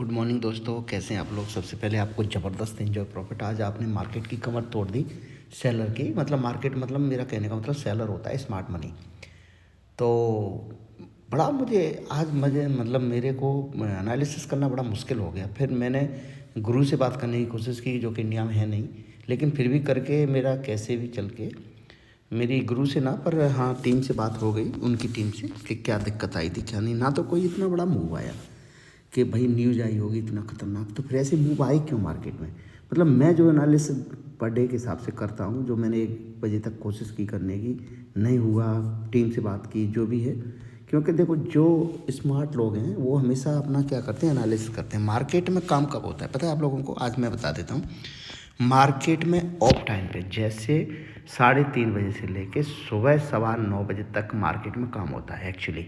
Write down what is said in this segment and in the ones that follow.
Good morning दोस्तों, कैसे हैं आप लोग। सबसे पहले आपको ज़बरदस्त एंजॉय प्रॉफिट। आज आपने मार्केट की कमर तोड़ दी सेलर की। मतलब मार्केट, मतलब मेरा कहने का मतलब सेलर होता है स्मार्ट मनी। तो बड़ा मुझे आज मतलब मेरे को एनालिसिस करना बड़ा मुश्किल हो गया। फिर मैंने गुरु से बात करने की कोशिश की, जो कि इंडिया में है नहीं, लेकिन फिर भी करके मेरा कैसे भी चल के मेरी गुरु से ना, पर हाँ टीम से बात हो गई, उनकी टीम से, कि क्या दिक्कत आई थी क्या नहीं। ना तो कोई इतना बड़ा मूव आया कि भाई न्यूज़ आई होगी इतना ख़तरनाक, तो फिर ऐसे मूव आए क्यों मार्केट में। मतलब मैं जो एनालिसिस पर डे के हिसाब से करता हूँ, जो मैंने 1 बजे तक कोशिश की करने की, नहीं हुआ, टीम से बात की, जो भी है। क्योंकि देखो, जो स्मार्ट लोग हैं वो हमेशा अपना क्या करते हैं, एनालिसिस करते हैं। मार्केट में काम कब होता है पता है आप लोगों को, आज मैं बता देता हूँ। मार्केट में ऑफ टाइम पे, जैसे 3:30 बजे से लेके सुबह 9:15 बजे तक मार्केट में काम होता है एक्चुअली,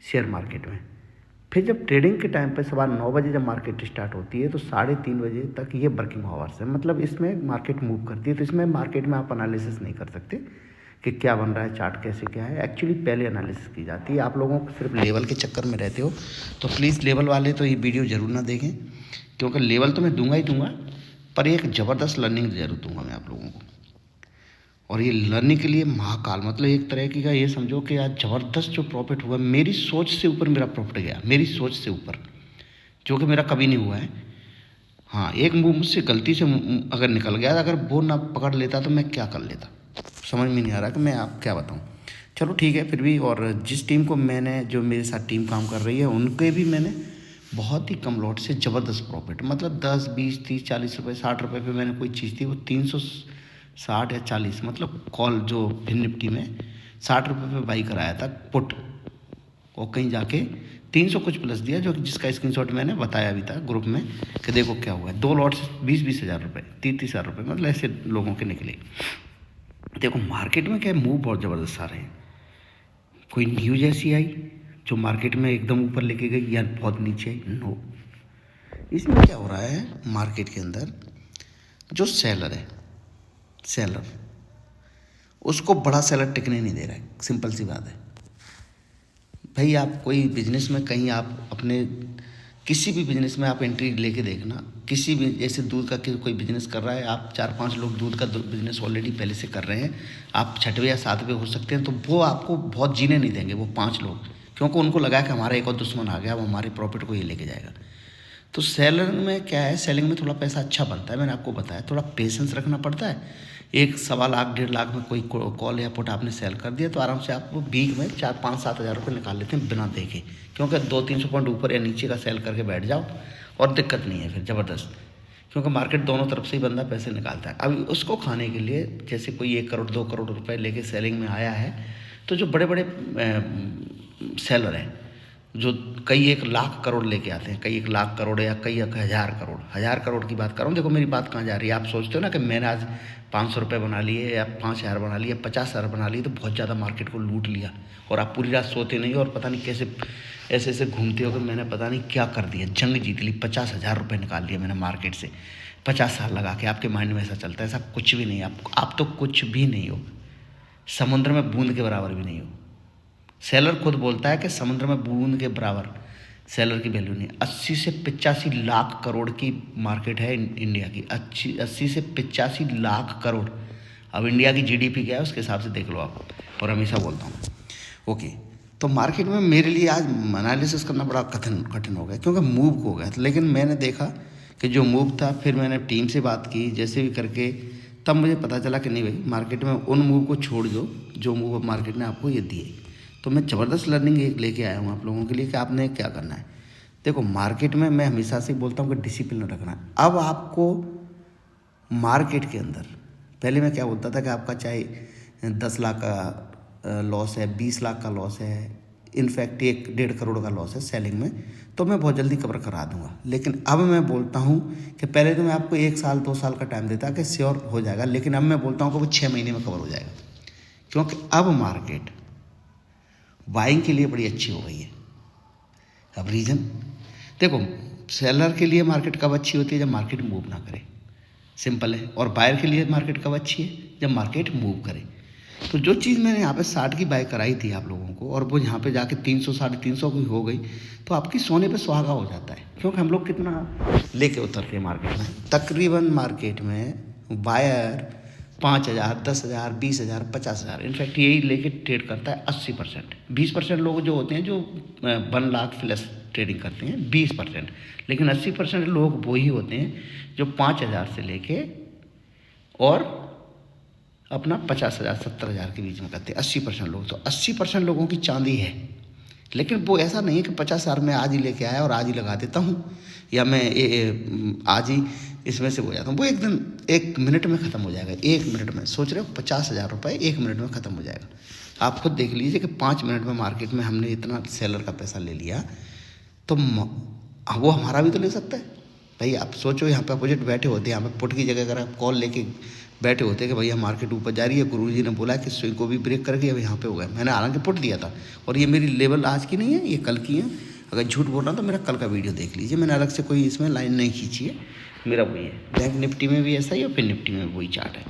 शेयर मार्केट में। फिर जब ट्रेडिंग के टाइम पे 9:15 बजे जब मार्केट स्टार्ट होती है, तो 3:30 बजे तक ये वर्किंग आवर्स है। मतलब इसमें मार्केट मूव करती है। तो इसमें मार्केट में आप एनालिसिस नहीं कर सकते कि क्या बन रहा है, चार्ट कैसे क्या है। एक्चुअली पहले एनालिसिस की जाती है। आप लोगों को सिर्फ लेवल के चक्कर में रहते हो, तो प्लीज़ लेवल वाले तो ये वीडियो ज़रूर ना देखें, क्योंकि लेवल तो मैं दूंगा ही दूंगा, पर एक ज़बरदस्त लर्निंग ज़रूर दूंगा मैं आप लोगों को। और ये लर्निंग के लिए महाकाल, मतलब एक तरह की का ये समझो कि आज ज़बरदस्त जो प्रॉफिट हुआ, मेरी सोच से ऊपर मेरा प्रॉफिट गया, मेरी सोच से ऊपर, जो कि मेरा कभी नहीं हुआ है। हाँ, एक मूव मुझसे गलती से अगर निकल गया, अगर वो ना पकड़ लेता तो मैं क्या कर लेता, समझ में नहीं आ रहा कि मैं आप क्या बताऊँ। चलो ठीक है, फिर भी। और जिस टीम को मैंने, जो मेरे साथ टीम काम कर रही है, उनके भी मैंने बहुत ही कम लॉट से ज़बरदस्त प्रॉफिट, मतलब 10, 20, 30, 40 रुपये, 60 रुपये पे मैंने कोई चीज़ थी, वो 360 या 40, मतलब कॉल जो फिन निफ्टी में 60 रुपये पे बाई कराया था पुट, और कहीं जाके 300 कुछ प्लस दिया, जो जिसका स्क्रीनशॉट मैंने बताया भी था ग्रुप में कि देखो क्या हुआ है। 2 लॉट से 20-20 हज़ार रुपये, 30-30 हज़ार रुपये, मतलब ऐसे लोगों के निकले। देखो मार्केट में क्या मूव बहुत ज़बरदस्त आ रहे हैं। कोई न्यूज़ ऐसी आई जो मार्केट में एकदम ऊपर लेके गई या बहुत नीचे आई, नो। इसमें क्या हो रहा है, मार्केट के अंदर जो सेलर है, सेलर, उसको बड़ा सेलर टिकने नहीं दे रहा है। सिंपल सी बात है भाई। आप कोई बिजनेस में, कहीं आप अपने किसी भी बिजनेस में आप एंट्री लेके देखना, किसी भी, जैसे दूध का कोई बिजनेस कर रहा है, आप 4-5 लोग दूध का बिजनेस ऑलरेडी पहले से कर रहे हैं, आप 6वें या 7वें हो सकते हैं, तो वो आपको बहुत जीने नहीं देंगे वो 5 लोग, क्योंकि उनको लगा कि हमारा एक और दुश्मन आ गया, अब हमारे प्रॉफिट को ये लेके जाएगा। तो सेलिंग में क्या है, सेलिंग में थोड़ा पैसा अच्छा बनता है, मैंने आपको बताया, थोड़ा पेशेंस रखना पड़ता है। 1-1.25 लाख 1.5 लाख में कोई कॉल या पुट आपने सेल कर दिया, तो आराम से आप वो वीक में 4-5-7 हज़ार रुपये निकाल लेते हैं बिना देखे, क्योंकि 200-300 पॉइंट ऊपर या नीचे का सेल करके बैठ जाओ और दिक्कत नहीं है फिर ज़बरदस्त, क्योंकि मार्केट दोनों तरफ से ही बंदा पैसे निकालता है। अब उसको खाने के लिए, जैसे कोई 1 करोड़ 2 करोड़ रुपए लेके सेलिंग में आया है, तो जो बड़े बड़े सेलर हैं, जो कई 1 लाख करोड़ लेके आते हैं, कई 1 लाख करोड़ या कई 1,000 करोड़ की बात कर रहा हूँ। देखो मेरी बात कहाँ जा रही है, आप सोचते हो ना कि मैंने आज 500 रुपये बना लिए या 5,000 बना लिए, 50,000 बना लिए, तो बहुत ज़्यादा मार्केट को लूट लिया, और आप पूरी रात सोते नहीं हो, और पता नहीं कैसे ऐसे ऐसे घूमते हो कि मैंने पता नहीं क्या कर दिया, जंग जीत ली, 50,000 रुपये निकाल लिए मैंने मार्केट से 50 साल लगा के। आपके माइंड में ऐसा चलता है, ऐसा कुछ भी नहीं। आप तो कुछ भी नहीं हो, समुद्र में बूंद के बराबर भी नहीं हो। सेलर खुद बोलता है कि समुद्र में बूंद के बराबर सेलर की वैल्यू नहीं। 80 से 85 लाख करोड़ की मार्केट है इंडिया की, 80 से 85 लाख करोड़। अब इंडिया की जीडीपी क्या है उसके हिसाब से देख लो आप, और हमेशा बोलता हूँ। ओके, तो मार्केट में मेरे लिए आज एनालिसिस करना बड़ा कठिन हो गया, क्योंकि मूव हो गया था। लेकिन मैंने देखा कि जो मूव था, फिर मैंने टीम से बात की, जैसे भी करके, तब मुझे पता चला कि नहीं भाई, मार्केट में उन मूव को छोड़ दो जो मूव मार्केट ने आपको ये दिए। तो मैं ज़बरदस्त लर्निंग एक लेके आया हूँ आप लोगों के लिए कि आपने क्या करना है। देखो मार्केट में मैं हमेशा से बोलता हूँ कि डिसिप्लिन रखना है। अब आपको मार्केट के अंदर, पहले मैं क्या बोलता था कि आपका चाहे 10 लाख का लॉस है, 20 लाख का लॉस है, इनफैक्ट 1-1.5 करोड़ का लॉस है सेलिंग में, तो मैं बहुत जल्दी कवर करा दूंगा। लेकिन अब मैं बोलता हूँ कि पहले तो मैं आपको 1 साल 2 साल का टाइम देता कि श्योर हो जाएगा, लेकिन अब मैं बोलता हूँ कि वो 6 महीने में कवर हो जाएगा, क्योंकि अब मार्केट बाइंग के लिए बड़ी अच्छी हो गई है। अब रीज़न देखो, सेलर के लिए मार्केट कब अच्छी होती है, जब मार्केट मूव ना करे, सिंपल है। और बायर के लिए मार्केट कब अच्छी है, जब मार्केट मूव करे। तो जो चीज़ मैंने यहाँ पे 60 की बाय कराई थी आप लोगों को, और वो यहाँ पे जाके 300 350 की हो गई, तो आपकी सोने पे सुहागा हो जाता है। क्योंकि हम लोग कितना लेके उतरते हैं मार्केट में, तकरीबन मार्केट में बायर 5,000, 10,000, 20,000, 50,000, इनफैक्ट यही लेके ट्रेड करता है 80%। 20% लोग जो होते हैं जो 1 लाख प्लस ट्रेडिंग करते हैं 20%, लेकिन 80% लोग वही होते हैं जो 5,000 से लेके और अपना 50,000, 70,000 के बीच में करते हैं 80% लोग। तो 80% लोगों की चांदी है, लेकिन वो ऐसा नहीं है कि 50,000 में आज ही लेके आया और आज ही लगा देता हूँ, या मैं आज ही इसमें से हो जाता हूँ। वो एक दिन 1 मिनट में ख़त्म हो जाएगा। 1 मिनट में सोच रहे हो 50,000 रुपये 1 मिनट में ख़त्म हो जाएगा। आप खुद देख लीजिए कि 5 मिनट में मार्केट में हमने इतना सेलर का पैसा ले लिया, तो वो हमारा भी तो ले सकता है भाई। आप सोचो यहाँ पे अपोजिट बैठे होते हैं, यहाँ पे पुट की जगह अगर आप कॉल लेके बैठे होते कि भैया मार्केट ऊपर जा रही है, गुरुजी ने बोला कि स्विंग को भी ब्रेक करके अब यहाँ पे हो गया, मैंने हालांकि पुट दिया था, और ये मेरी लेवल आज की नहीं है, ये कल की है। अगर झूठ बोल रहा हूँ तो मेरा कल का वीडियो देख लीजिए, मैंने अलग से कोई इसमें लाइन नहीं खींची है, मेरा वही है। बैंक निफ्टी में भी ऐसा ही और फिर निफ्टी में वही चार्ट है।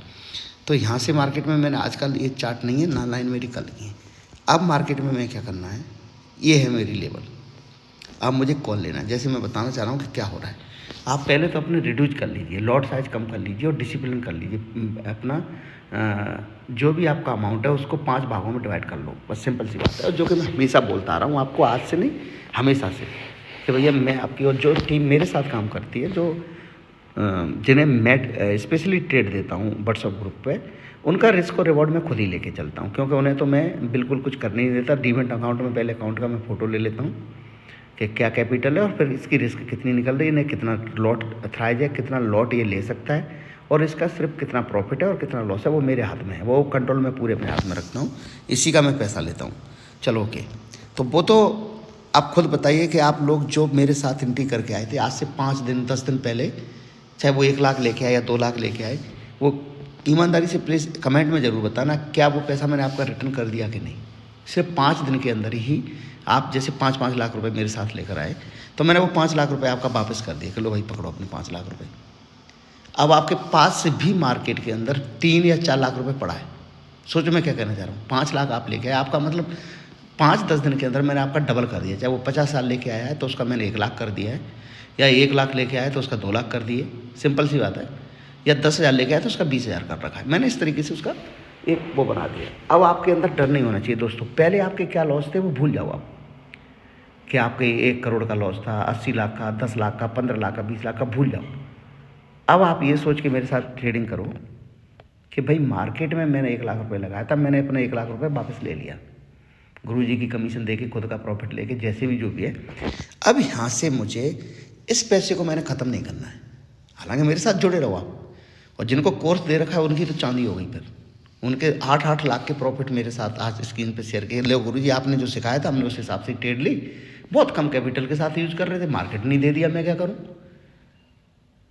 तो यहाँ से मार्केट में मैंने आजकल ये चार्ट नहीं है ना, लाइन मेरी कल की है। अब मार्केट में मैं क्या करना है, ये है मेरी लेवल। अब मुझे कॉल लेना है। जैसे मैं बताना चाह रहा हूँ कि क्या हो रहा है, आप पहले तो अपने रिड्यूस कर लीजिए, लॉट साइज कम कर लीजिए और डिसिप्लिन कर लीजिए। अपना जो भी आपका अमाउंट है उसको 5 भागों में डिवाइड कर लो, बस सिंपल सी बात है। और जो कि मैं हमेशा बोलता आ रहा हूँ आपको, आज से नहीं हमेशा से, कि भैया मैं आपकी और जो टीम मेरे साथ काम करती है, जो जिन्हें मैं स्पेशली ट्रेड देता हूँ व्हाट्सअप ग्रुप पे, उनका रिस्क और रिवॉर्ड मैं खुद ही लेके चलता हूँ। क्योंकि उन्हें तो मैं बिल्कुल कुछ करने नहीं देता। डीमेट अकाउंट में पहले अकाउंट का मैं फ़ोटो ले लेता हूँ कि क्या कैपिटल है और फिर इसकी रिस्क कितनी निकल रही है, इन्हें कितना लॉट थ्राइज है, कितना लॉट ये ले सकता है, और इसका सिर्फ कितना प्रॉफिट है और कितना लॉस है वो मेरे हाथ में है। वो कंट्रोल मैं पूरे अपने हाथ में रखता हूँ, इसी का मैं पैसा लेता हूँ। चलो ओके, तो वो तो आप खुद बताइए कि आप लोग जो मेरे साथ एंट्री करके आए थे आज से 5 दिन 10 दिन पहले, चाहे वो 1 लाख लेके आए या 2 लाख लेके आए, वो ईमानदारी से प्लीज़ कमेंट में ज़रूर बताना क्या वो पैसा मैंने आपका रिटर्न कर दिया कि नहीं। सिर्फ 5 दिन के अंदर ही आप जैसे 5-5 लाख रुपए मेरे साथ लेकर आए, तो मैंने वो 5 लाख रुपए आपका वापस कर दिया कि लो भाई पकड़ो अपने 5 लाख रुपए। अब आपके पास से भी मार्केट के अंदर 3 या 4 लाख रुपए पड़ा है। सोचो मैं क्या कहना चाह रहा हूँ, 5 लाख आप लेके आए, आपका मतलब 5-10 दिन के अंदर मैंने आपका डबल कर दिया। चाहे वो 50 साल लेके आया है तो उसका मैंने 1 लाख कर दिया है, या 1 लाख लेके आया तो उसका 2 लाख कर दिए, सिंपल सी बात है। या 10,000 लेके आया तो उसका 20,000 कर रखा है मैंने, इस तरीके से उसका एक वो बना दिया। अब आपके अंदर डर नहीं होना चाहिए दोस्तों। पहले आपके क्या लॉस थे वो भूल जाओ आप, कि आपके 1 करोड़ का लॉस था, 80 लाख का, 10 लाख का, 15 लाख का, 20 लाख का, भूल जाओ। अब आप ये सोच के मेरे साथ ट्रेडिंग करो कि भाई मार्केट में मैंने 1 लाख रुपए लगाया था, मैंने अपने 1 लाख रुपए वापस ले लिया, गुरुजी की कमीशन देके खुद का प्रॉफिट लेके, जैसे भी जो भी है। अब यहाँ से मुझे इस पैसे को मैंने ख़त्म नहीं करना है। हालांकि मेरे साथ जुड़े रहो आप, और जिनको कोर्स दे रखा है उनकी तो चांदी हो गई। फिर उनके 8-8 लाख के प्रॉफिट मेरे साथ आज स्क्रीन पे शेयर किए। लो गुरुजी आपने जो सिखाया था हमने उस हिसाब से ट्रेड ली, बहुत कम कैपिटल के साथ यूज़ कर रहे थे, मार्केट नहीं दे दिया, मैं क्या करूँ।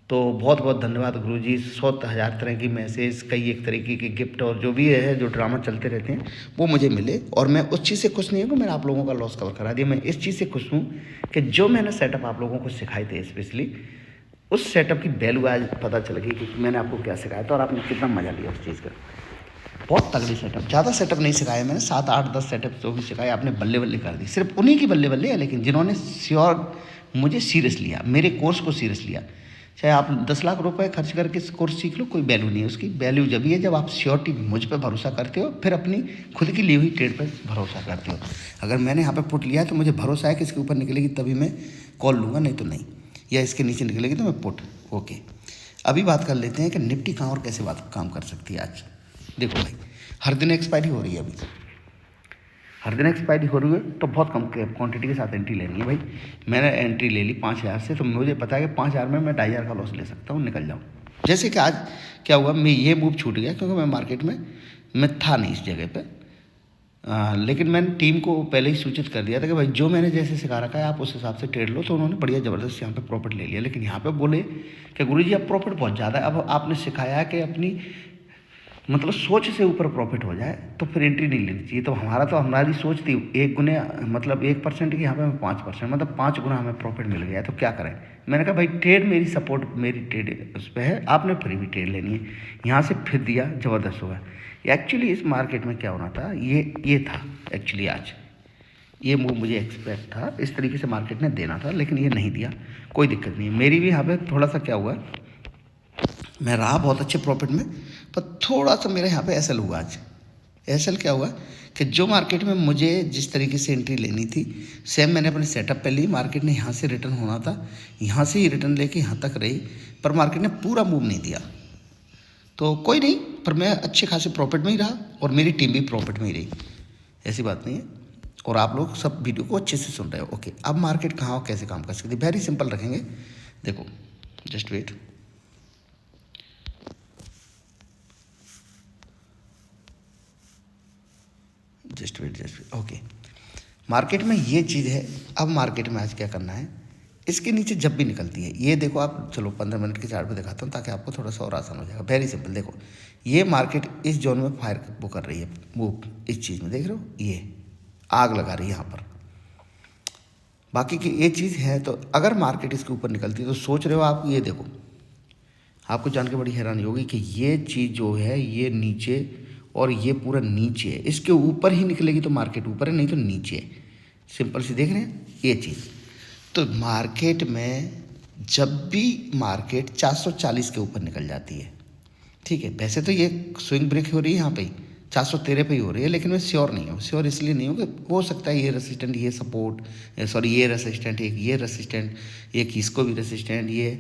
तो बहुत बहुत धन्यवाद गुरुजी। 100,000 तरह की मैसेज, कई एक तरीके के गिफ्ट और जो भी है, जो ड्रामा चलते रहते हैं वो मुझे मिले, और मैं उस चीज़ से खुश नहीं हूँ कि मैंने आप लोगों का लॉस कवर करा दिया। मैं इस चीज़ से खुश हूँ कि जो मैंने सेटअप आप लोगों को सिखाए थे, स्पेशली उस सेटअप की वैल्यू आज पता चल गई कि मैंने आपको क्या सिखाया था और आपने कितना मज़ा लिया उस चीज़ का। बहुत तगड़ी सेटअप, ज़्यादा सेटअप नहीं सिखाया मैंने, 7-8-10 सेटअप जो भी सिखाए आपने बल्ले बल्ले कर दी। सिर्फ उन्हीं की बल्ले बल्ले है, लेकिन जिन्होंने मुझे सीरियस लिया, मेरे कोर्स को सीरियस लिया। चाहे आप 10 लाख रुपए खर्च करके कोर्स सीख लो, कोई वैल्यू नहीं है उसकी। वैल्यू जब भी है जब आप श्योरिटी मुझ पे भरोसा करते हो, फिर अपनी खुद की ली हुई ट्रेड पे भरोसा करते हो। अगर मैंने यहाँ पे पुट लिया है तो मुझे भरोसा है कि इसके ऊपर निकलेगी तभी मैं कॉल लूँगा, नहीं तो नहीं, या इसके नीचे निकलेगी तो मैं पुट। ओके, अभी बात कर लेते हैं कि निफ्टी कहाँ और कैसे बात काम कर सकती है आज। देखो भाई, हर दिन एक्सपायरी हो रही है, अभी हर दिन एक्सपायरी हो रही है, तो बहुत कम क्वांटिटी के साथ एंट्री लेनी है भाई। मैंने एंट्री ले ली 5,000 से, तो मुझे पता है कि 5,000 में मैं 2,500 का लॉस ले सकता हूँ, निकल जाऊँ। जैसे कि आज क्या हुआ, मैं ये मूव छूट गया क्योंकि मैं मार्केट में मैं था नहीं इस जगह पे, लेकिन मैंने टीम को पहले ही सूचित कर दिया था कि भाई जो मैंने जैसे सिखा रखा है आप उस हिसाब से ट्रेड लो, तो उन्होंने बढ़िया ज़बरदस्त यहाँ पे प्रॉफिट ले लिया। लेकिन यहाँ पे बोले कि गुरुजी अब प्रॉफिट बहुत ज़्यादा है, अब आपने सिखाया है कि अपनी मतलब सोच से ऊपर प्रॉफिट हो जाए तो फिर एंट्री नहीं लेनी चाहिए। तो हमारी सोच थी 1 गुने, मतलब 1% की, यहाँ पे हमें 5%, मतलब 5 गुना हमें प्रॉफिट मिल गया है, तो क्या करें। मैंने कहा भाई ट्रेड मेरी सपोर्ट, मेरी ट्रेड उस पर है, आपने फिर भी ट्रेड लेनी है। यहाँ से फिर दिया, ज़बरदस्त हुआ। एक्चुअली इस मार्केट में क्या होना था, ये था एक्चुअली आज ये मूव मुझे एक्सपेक्ट था, इस तरीके से मार्केट ने देना था, लेकिन ये नहीं दिया। कोई दिक्कत नहीं है, मेरी भी यहाँ पे थोड़ा सा क्या हुआ, मैं रहा बहुत अच्छे प्रॉफिट में, पर थोड़ा सा मेरे यहाँ पे एसएल हुआ आज। एसएल क्या हुआ कि जो मार्केट में मुझे जिस तरीके से एंट्री लेनी थी, सेम मैंने अपने सेटअप पे ली। मार्केट ने यहाँ से रिटर्न होना था, यहाँ से ही रिटर्न लेके यहाँ तक रही, पर मार्केट ने पूरा मूव नहीं दिया। तो कोई नहीं, पर मैं अच्छे खासे प्रॉफिट में ही रहा और मेरी टीम भी प्रॉफिट में ही रही, ऐसी बात नहीं है। और आप लोग सब वीडियो को अच्छे से सुन रहे हो। ओके, अब मार्केट कहाँ और कैसे काम कर सकती है, वेरी सिंपल रखेंगे। देखो, just wait, just wait. Okay, market में ये चीज़ है। अब मार्केट में आज क्या करना है, इसके नीचे जब भी निकलती है, ये देखो आप, चलो 15 मिनट के चार्ट पे दिखाता हूँ ताकि आपको थोड़ा सा और आसान हो जाएगा। वेरी सिंपल, देखो ये मार्केट इस जोन में फायर वो कर रही है, मूव इस चीज़ में, देख रहे हो, ये आग लगा रही है यहाँ पर। बाकी की ये चीज़ है, तो अगर मार्केट इसके ऊपर निकलती है तो सोच रहे हो आप, ये देखो, आपको जान के बड़ी हैरानी होगी कि ये चीज़ जो है ये नीचे और ये पूरा नीचे है, इसके ऊपर ही निकलेगी तो मार्केट ऊपर है, नहीं तो नीचे है। सिंपल सी देख रहे हैं ये चीज़। तो मार्केट में जब भी मार्केट 440 के ऊपर निकल जाती है, ठीक है, वैसे तो ये स्विंग ब्रेक हो रही है यहाँ पे 413 पे ही हो रही है, लेकिन मैं श्योर नहीं हूँ। श्योर इसलिए नहीं हूँ कि हो सकता है ये रेसिस्टेंट, ये सपोर्ट, सॉरी ये रेसिस्टेंट, एक ये रेसिस्टेंट, एक इसको भी रेसिस्टेंट, ये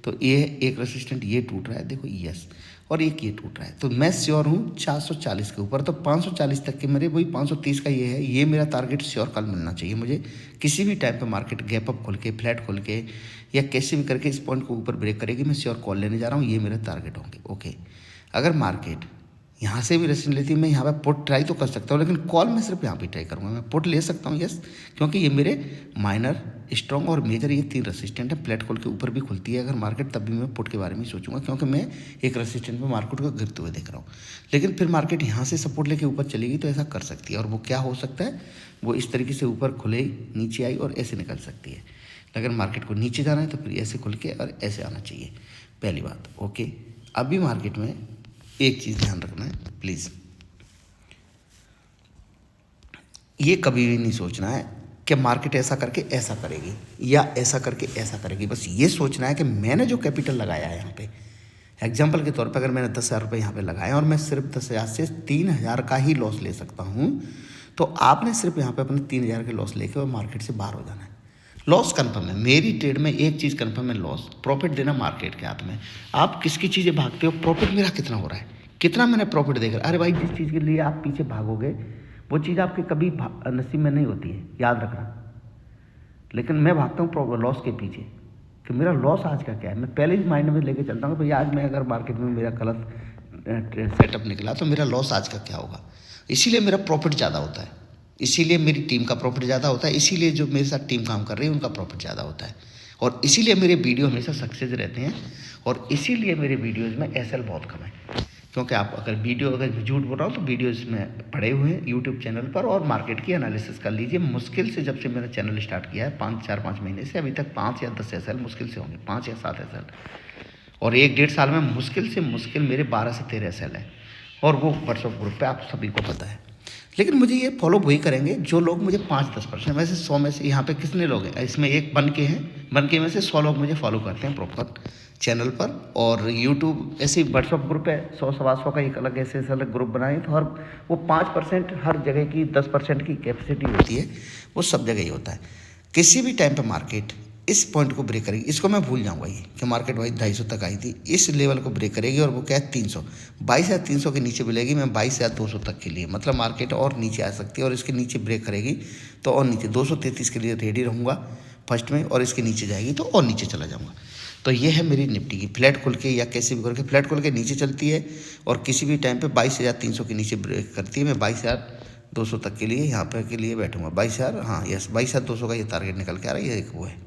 तो ये एक रेसिस्टेंट ये टूट रहा है, देखो यस, और एक ये टूट रहा है। तो मैं श्योर हूँ 440 के ऊपर, तो 540 तक के मेरे, वही 530 का ये है, ये मेरा टारगेट श्योर कल मिलना चाहिए मुझे। किसी भी टाइम पे मार्केट गैप अप खोल के, फ्लैट खोल के, या कैसे भी करके इस पॉइंट को ऊपर ब्रेक करेगी, मैं श्योर कॉल लेने जा रहा हूँ, ये मेरे टारगेट होंगे। ओके, अगर मार्केट यहाँ से भी रेसिस्टेंस लेती है, मैं यहाँ पे पुट ट्राई तो कर सकता हूँ, लेकिन कॉल मैं सिर्फ यहाँ पे ट्राई करूँगा। मैं पुट ले सकता हूँ यस, क्योंकि ये मेरे माइनर, स्ट्रॉन्ग और मेजर ये 3 रेसिस्टेंट है। फ्लैट कॉल के ऊपर भी खुलती है अगर मार्केट, तब भी मैं पुट के बारे में सोचूंगा, क्योंकि मैं एक रेसिस्टेंट पे मार्केट को गिरते हुए देख रहा हूँ। लेकिन फिर मार्केट यहाँ से सपोर्ट लेके ऊपर चलेगी तो ऐसा कर सकती है, और वो क्या हो सकता है, वो इस तरीके से ऊपर खुले, नीचे आई और ऐसे निकल सकती है। अगर मार्केट को नीचे जाना है तो फिर ऐसे खुल के और ऐसे आना चाहिए, पहली बात। ओके, अभी मार्केट में एक चीज़ ध्यान रखना है प्लीज़, ये कभी भी नहीं सोचना है कि मार्केट ऐसा करके ऐसा करेगी या ऐसा करके ऐसा करेगी। बस ये सोचना है कि मैंने जो कैपिटल लगाया है यहाँ पे, एग्जांपल के तौर पे अगर मैंने 10,000 रुपये यहाँ पे लगाए और मैं सिर्फ 10,000 से 3,000 का ही लॉस ले सकता हूँ, तो आपने सिर्फ यहाँ पे अपने 3,000 के लॉस लेके और मार्केट से बाहर हो जाना है। लॉस कन्फर्म है, मेरी ट्रेड में एक चीज़ कन्फर्म है, लॉस। प्रॉफिट देना मार्केट के हाथ में। आप किसकी चीज़ें भागते हो, प्रॉफिट मेरा कितना हो रहा है, कितना मैंने प्रॉफिट देखा। अरे भाई, जिस चीज़ के लिए आप पीछे भागोगे वो चीज़ आपके कभी नसीब में नहीं होती है, याद रखना। लेकिन मैं भागता हूँ लॉस के पीछे कि मेरा लॉस आज का क्या है। मैं पहले ही माइंड में लेके चलता हूँ कि भाई आज मैं अगर मार्केट में मेरा गलत सेटअप निकला तो मेरा लॉस आज का क्या होगा। इसीलिए मेरा प्रॉफिट ज़्यादा होता है, इसीलिए मेरी टीम का प्रॉफिट ज़्यादा होता है, इसीलिए जो मेरे साथ टीम काम कर रही है उनका प्रॉफिट ज़्यादा होता है, और इसीलिए मेरे वीडियो हमेशा सक्सेस रहते हैं, और इसीलिए मेरे वीडियोज़ में एसएल बहुत कम है। क्योंकि आप अगर झूठ बोल रहा हूँ तो वीडियोज़ में पड़े हुए हैं यूट्यूब चैनल पर, और मार्केट की एनालिसिस कर लीजिए। मुश्किल से जब से मैंने चैनल स्टार्ट किया है 4-5 महीने से अभी तक 5 या 10 एसएल मुश्किल से होंगे, 5 या 7 एसएल, और 1-1.5 साल में मुश्किल से मुश्किल मेरे 12 से 13 एसएल है, और वो व्हाट्सएप ग्रुप पे आप सभी को पता है। लेकिन मुझे ये फॉलो वही करेंगे जो लोग मुझे 5-10%, वैसे 100 में से यहाँ पे कितने लोग हैं, इसमें एक बन के में से 100 लोग मुझे फॉलो करते हैं प्रॉपर चैनल पर, और यूट्यूब ऐसे व्हाट्सअप ग्रुप है 100-125 का, एक अलग ऐसे अलग ग्रुप बनाए, तो हर वो 5% हर जगह की 10% की कैपेसिटी होती है, वो सब जगह ही होता है। किसी भी टाइम पर मार्केट इस पॉइंट को ब्रेक करेगी, इसको मैं भूल जाऊंगा ये कि मार्केट भाई 250 तक आई थी, इस लेवल को ब्रेक करेगी, और वो क्या है 300, 22,300 के नीचे मिलेगी। मैं 22,200 तक के लिए, मतलब मार्केट और नीचे आ सकती है, और इसके नीचे ब्रेक करेगी तो और नीचे 233 के लिए रेडी रहूँगा फर्स्ट में, और इसके नीचे जाएगी तो और नीचे चला जाऊँगा। तो ये है मेरी निफ्टी की, फ्लैट खुल के या कैसे भी करके फ्लैट खुल के नीचे चलती है, और किसी भी टाइम पे 22,300 के नीचे ब्रेक करती है। मैं 22,200 तक के लिए यहाँ पर के लिए बैठूँगा, 22,000, हाँ यस 22,200 का ये टारगेट निकल के आ रहा है, ये एक वो है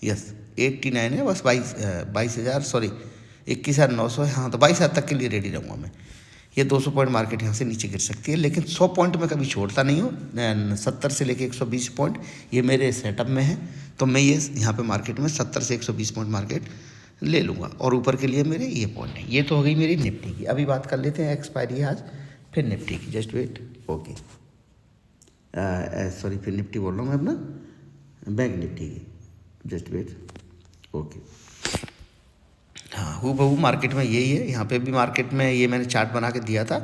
यस 89 है, बस 22,000 सॉरी 21,900 है, हाँ तो 22,000 तक के लिए रेडी रहूँगा मैं। ये 200 पॉइंट मार्केट यहाँ से नीचे गिर सकती है, लेकिन 100 पॉइंट में कभी छोड़ता नहीं हूँ। 70 से लेके 120 पॉइंट ये मेरे सेटअप में है, तो मैं ये यहाँ पे मार्केट में 70 से 120 पॉइंट मार्केट ले लूँगा, और ऊपर के लिए मेरे ये पॉइंट है। ये तो हो गई मेरी निफ्टी की। अभी बात कर लेते हैं एक्सपायरी आज फिर निफ्टी की, जस्ट वेट, ओके, सॉरी फिर निफ्टी बोल रहा हूँ मैं अपना, बैंक निफ्टी की, जस्ट वेट, ओके। हाँ, हूबहू मार्केट में यही है। यहाँ पे भी मार्केट में ये मैंने चार्ट बना के दिया था,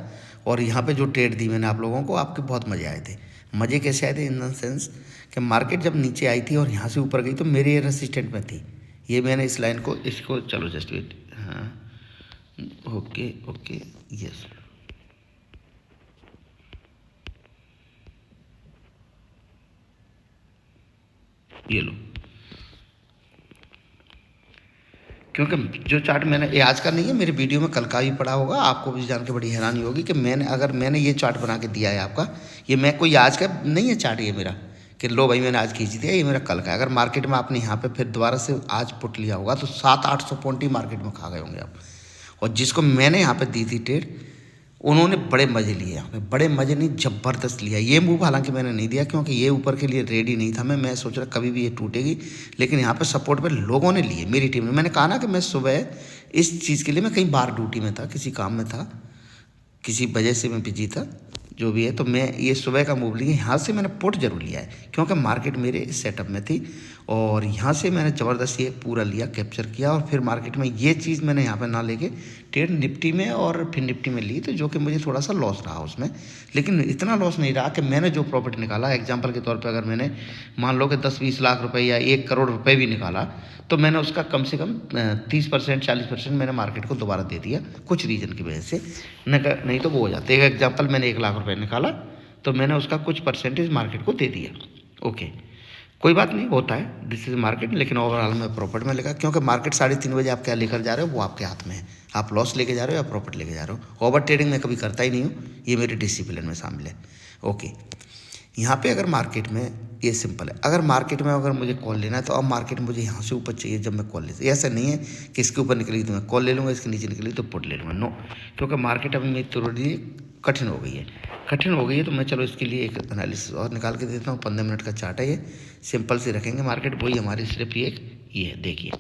और यहाँ पे जो ट्रेड दी मैंने आप लोगों को, आपके बहुत मज़े आए थे। मज़े कैसे आए थे, इन द सेंस कि मार्केट जब नीचे आई थी और यहाँ से ऊपर गई तो मेरे ये रेसिस्टेंट में थी, ये मैंने इस लाइन को, इसको, चलो जस्ट वेट, हाँ, ओके ओके, यस, ये लो, क्योंकि जो चार्ट मैंने, ये आज का नहीं है, मेरे वीडियो में कल का भी पड़ा होगा, आपको भी जान के बड़ी हैरानी होगी कि मैंने ये चार्ट बना के दिया है आपका, ये मैं कोई आज का नहीं है चार्ट ये मेरा, कि लो भाई मैंने आज खींच दिया, ये मेरा कल का है। अगर मार्केट में आपने यहाँ पे फिर दोबारा से आज पुट लिया होगा तो 700-800 पॉइंट ही मार्केट में खा गए होंगे आप। और जिसको मैंने यहाँ पे दी थी ट्रेड, उन्होंने बड़े मज़े लिए यहाँ पे, बड़े मज़े नहीं, ज़बरदस्त लिया। ये मूव हालांकि मैंने नहीं दिया क्योंकि ये ऊपर के लिए रेडी नहीं था, मैं सोच रहा कभी भी ये टूटेगी, लेकिन यहाँ पे सपोर्ट पे लोगों ने लिए, मेरी टीम ने। मैंने कहा ना कि मैं सुबह इस चीज़ के लिए, मैं कहीं बाहर ड्यूटी में था, किसी काम में था, किसी वजह से मैं बिजी था, जो भी है, तो मैं ये सुबह का मूव लिया, यहाँ से मैंने पुट जरूर लिया है क्योंकि मार्केट मेरे इस सेटअप में थी, और यहाँ से मैंने ज़बरदस्त ये पूरा लिया, कैप्चर किया, और फिर मार्केट में ये चीज़ मैंने यहाँ पे ना लेके ट्रेड निफ्टी में और फिर निफ्टी में ली, तो जो कि मुझे थोड़ा सा लॉस रहा उसमें, लेकिन इतना लॉस नहीं रहा कि मैंने जो प्रॉफिट निकाला, एग्जाम्पल के तौर पर अगर मैंने मान लो कि 10-20 लाख रुपए या 1 करोड़ रुपए भी निकाला, तो मैंने उसका कम से कम 30% 40% मैंने मार्केट को दोबारा दे दिया, कुछ रीज़न की वजह से, नहीं तो वो हो जाते। एक एग्जाम्पल, मैंने 1 लाख रुपए निकाला तो मैंने उसका कुछ परसेंटेज मार्केट को दे दिया, ओके, कोई बात नहीं, होता है, दिस इज मार्केट, लेकिन ओवरऑल में प्रॉफिट में लेगा, क्योंकि मार्केट 3:30 बजे आप क्या लेकर जा रहे हो वो आपके हाथ में है, आप लॉस लेके जा रहे हो या प्रॉफिट लेके जा रहे हो। ओवर ट्रेडिंग मैं कभी करता ही नहीं हूँ, ये मेरे डिसिप्लिन में शामिल है, ओके। यहाँ पे अगर मार्केट में, ये सिंपल है, अगर मार्केट में अगर मुझे कॉल लेना है तो अब मार्केट मुझे यहाँ से ऊपर चाहिए जब मैं कॉल ले, ऐसा नहीं है कि इसके ऊपर निकलेगी तो मैं कॉल ले लूँगा, इसके नीचे निकलेगी तो पुट ले लूँगा, नो, क्योंकि मार्केट अभी मेरी थोड़ी कठिन हो गई है, तो मैं चलो इसके लिए एक एनालिसिस और निकाल के देता हूँ। 15 मिनट का चार्ट है, ये सिंपल से रखेंगे मार्केट, वही हमारी सिर्फ ये है, देखिए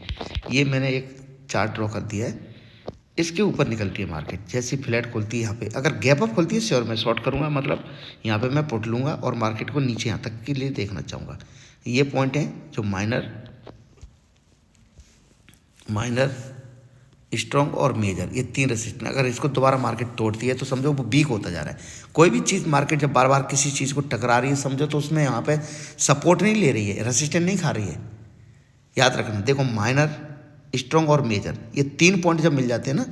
ये मैंने एक चार्ट ड्रॉ कर दिया है, इसके ऊपर निकलती है मार्केट, जैसी फ्लैट खुलती है यहाँ पे, अगर गैप अप खुलती है श्योर मैं शॉर्ट करूँगा, मतलब यहाँ पे मैं पुट लूँगा और मार्केट को नीचे यहाँ तक के लिए देखना चाहूँगा। ये पॉइंट है जो माइनर स्ट्रॉन्ग और मेजर, ये 3 रेसिस्टेंस, अगर इसको दोबारा मार्केट तोड़ती है तो समझो वो वीक होता जा रहा है। कोई भी चीज़ मार्केट जब बार बार किसी चीज़ को टकरा रही है, समझो तो उसमें यहाँ पे सपोर्ट नहीं ले रही है, रेसिस्टेंस नहीं खा रही है, याद रखना। देखो माइनर, स्ट्रॉन्ग और मेजर, ये 3 पॉइंट जब मिल जाते हैं ना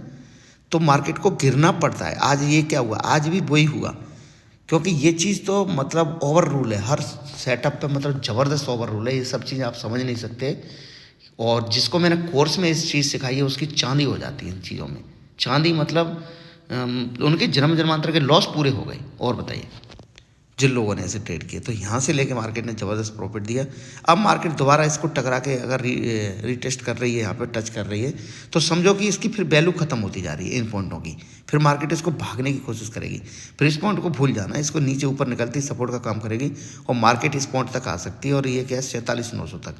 तो मार्केट को गिरना पड़ता है। आज ये क्या हुआ, आज भी वही हुआ, क्योंकि ये चीज़ तो मतलब ओवर रूल है हर सेटअप पे, मतलब ज़बरदस्त ओवर रूल है, ये सब चीज़ें आप समझ नहीं सकते। और जिसको मैंने कोर्स में इस चीज़ सिखाई है उसकी चांदी हो जाती है इन चीज़ों में, चांदी मतलब उनके जन्म जन्मांतर के लॉस पूरे हो गए। और बताइए जिन लोगों ने ऐसे ट्रेड किए, तो यहाँ से लेके मार्केट ने ज़बरदस्त प्रॉफिट दिया। अब मार्केट दोबारा इसको टकरा के अगर रीटेस्ट कर रही है, यहाँ पे टच कर रही है, तो समझो कि इसकी फिर वैल्यू खत्म होती जा रही है इन पॉइंटों की, फिर मार्केट इसको भागने की कोशिश करेगी, फिर इस पॉइंट को भूल जाना, इसको नीचे ऊपर निकलती सपोर्ट का काम करेगी और मार्केट इस पॉइंट तक आ सकती है, और ये क्या है 47,900 तक।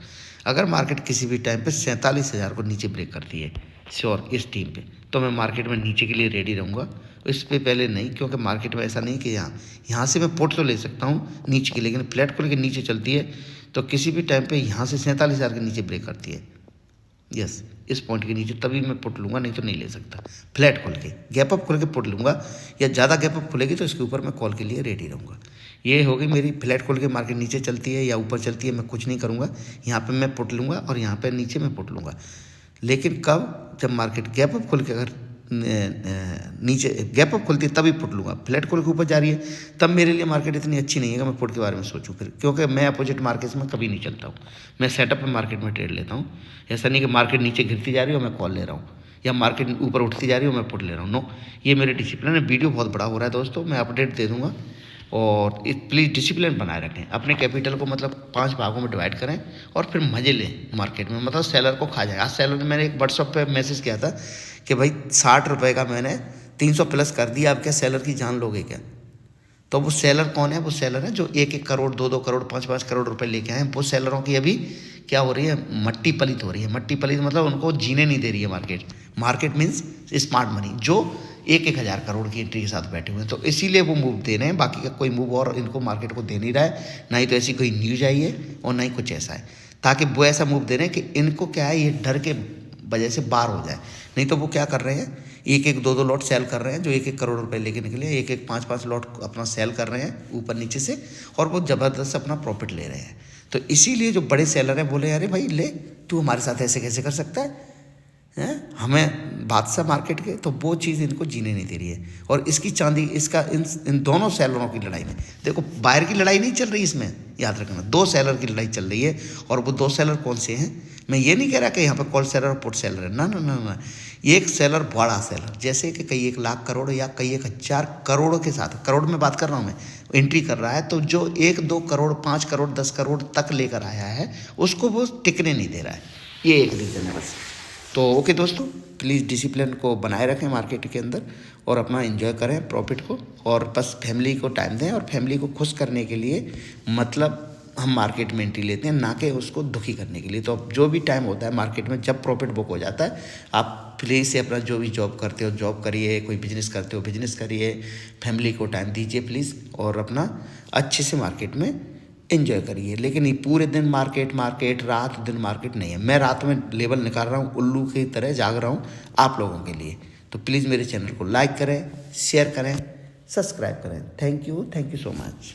अगर मार्केट किसी भी टाइम पे 47,000 को नीचे ब्रेक करती है श्योर इस टीम पे, तो मैं मार्केट में नीचे के लिए रेडी रहूँगा, इस पे पहले नहीं, क्योंकि मार्केट में ऐसा नहीं कि यहाँ से मैं पुट तो ले सकता हूँ नीचे की, लेकिन फ्लैट खोल के नीचे चलती है तो किसी भी टाइम पे यहाँ से 47,000 के नीचे ब्रेक करती है, यस इस पॉइंट के नीचे, तभी मैं पुट लूँगा, नहीं तो नहीं ले सकता। फ्लैट खोल के, गैप अप खोल के पुट लूँगा, या ज़्यादा गैप अप खुलेगी तो इसके ऊपर मैं कॉल के लिए रेडी रहूँगा। ये होगी मेरी, फ्लैट खोल के मार्केट नीचे चलती है या ऊपर चलती है, मैं कुछ नहीं करूँगा, यहाँ पे मैं पुट लूँगा और यहाँ पे नीचे मैं पुट लूँगा। लेकिन कब, जब मार्केट गैप अप खोल के अगर नीचे गैप अप खुलती है तभी पुट लूँगा, फ्लैट खोल के ऊपर जा रही है तब मेरे लिए मार्केट इतनी अच्छी नहीं है कि मैं पुट के बारे में सोचूं फिर, क्योंकि मैं अपोजिट मार्केट में कभी नहीं चलता हूँ, मैं सेटअप में मार्केट में ट्रेड लेता हूँ। ऐसा नहीं कि मार्केट नीचे गिरती जा रही है और मैं कॉल ले रहा हूँ, या मार्केट ऊपर उठती जा रही है और मैं पुट ले रहा हूँ, नो, ये मेरे डिसिप्लिन है। वीडियो बहुत बड़ा हो रहा है दोस्तों, मैं अपडेट दे दूँगा, और प्लीज़ डिसिप्लिन बनाए रखें, अपने कैपिटल को मतलब 5 भागों में डिवाइड करें और फिर मज़े लें मार्केट में, मतलब सेलर को खा जाए। आज सेलर ने, मैंने एक व्हाट्सअप पे मैसेज किया था कि भाई 60 रुपये का मैंने 300 प्लस कर दिया, अब क्या सेलर की जान लोगे क्या? तो वो सेलर कौन है? वो सेलर है जो 1-1 करोड़ 2-2 करोड़ 5-5 करोड़ रुपए लेके आए हैं, वो सेलरों की अभी क्या हो रही है, मट्टी पलित हो रही है। मट्टी पलित मतलब उनको जीने नहीं दे रही है market. Market means smart money, जो 1,000 करोड़ की एंट्री के साथ बैठे हुए हैं। तो इसीलिए वो मूव दे रहे हैं, बाकी का कोई मूव और इनको मार्केट को दे नहीं रहा है। ना ही तो ऐसी कोई न्यूज आई है और ना ही कुछ ऐसा है, ताकि वो ऐसा मूव दे रहे हैं कि इनको क्या है, ये डर के वजह से बाहर हो जाए। नहीं तो वो क्या कर रहे हैं, एक एक दो लॉट सेल कर रहे हैं, जो 1-1 करोड़ रुपए लेके निकले, एक 5-5 लॉट अपना सेल कर रहे हैं ऊपर नीचे से, और वो ज़बरदस्त अपना प्रॉफिट ले रहे हैं। तो इसीलिए जो बड़े सेलर हैं बोले, अरे भाई ले, तू हमारे साथ ऐसे कैसे कर सकता है, हैं हमें बादशाह मार्केट के। तो वो चीज़ इनको जीने नहीं दे रही है। और इसकी चांदी, इसका इन दोनों सेलरों की लड़ाई में देखो, बायर की लड़ाई नहीं चल रही इसमें, याद रखना 2 सेलर की लड़ाई चल रही है। और वो 2 सेलर कौन से हैं, मैं ये नहीं कह रहा कि यहाँ पे कॉल सेलर और पुट सेलर है, ना ना ना ना। एक सेलर बड़ा सेलर, जैसे कि कई 1 लाख करोड़ या कई 1,000 करोड़ के साथ, करोड़ में बात कर रहा हूँ मैं, एंट्री कर रहा है, तो जो 1-2 करोड़ 5 करोड़ 10 करोड़ तक लेकर आया है, उसको वो टिकने नहीं दे रहा है। ये एक रीज़न है बस। तो ओके दोस्तों, प्लीज़ डिसिप्लिन को बनाए रखें मार्केट के अंदर, और अपना एंजॉय करें प्रॉफिट को, और बस फैमिली को टाइम दें। और फैमिली को खुश करने के लिए मतलब हम मार्केट में एंट्री लेते हैं, ना कि उसको दुखी करने के लिए। तो जो भी टाइम होता है मार्केट में, जब प्रॉफिट बुक हो जाता है, आप प्लीज़ से अपना जो भी जॉब करते हो जॉब करिए, कोई बिजनेस करते हो बिजनेस करिए, फैमिली को टाइम दीजिए प्लीज़, और अपना अच्छे से मार्केट में एंजॉय करिए। लेकिन ये पूरे दिन मार्केट मार्केट, रात दिन मार्केट नहीं है। मैं रात में लेवल निकाल रहा हूँ, उल्लू की तरह जाग रहा हूँ आप लोगों के लिए। तो प्लीज़ मेरे चैनल को लाइक करें, शेयर करें, सब्सक्राइब करें। Thank you so much.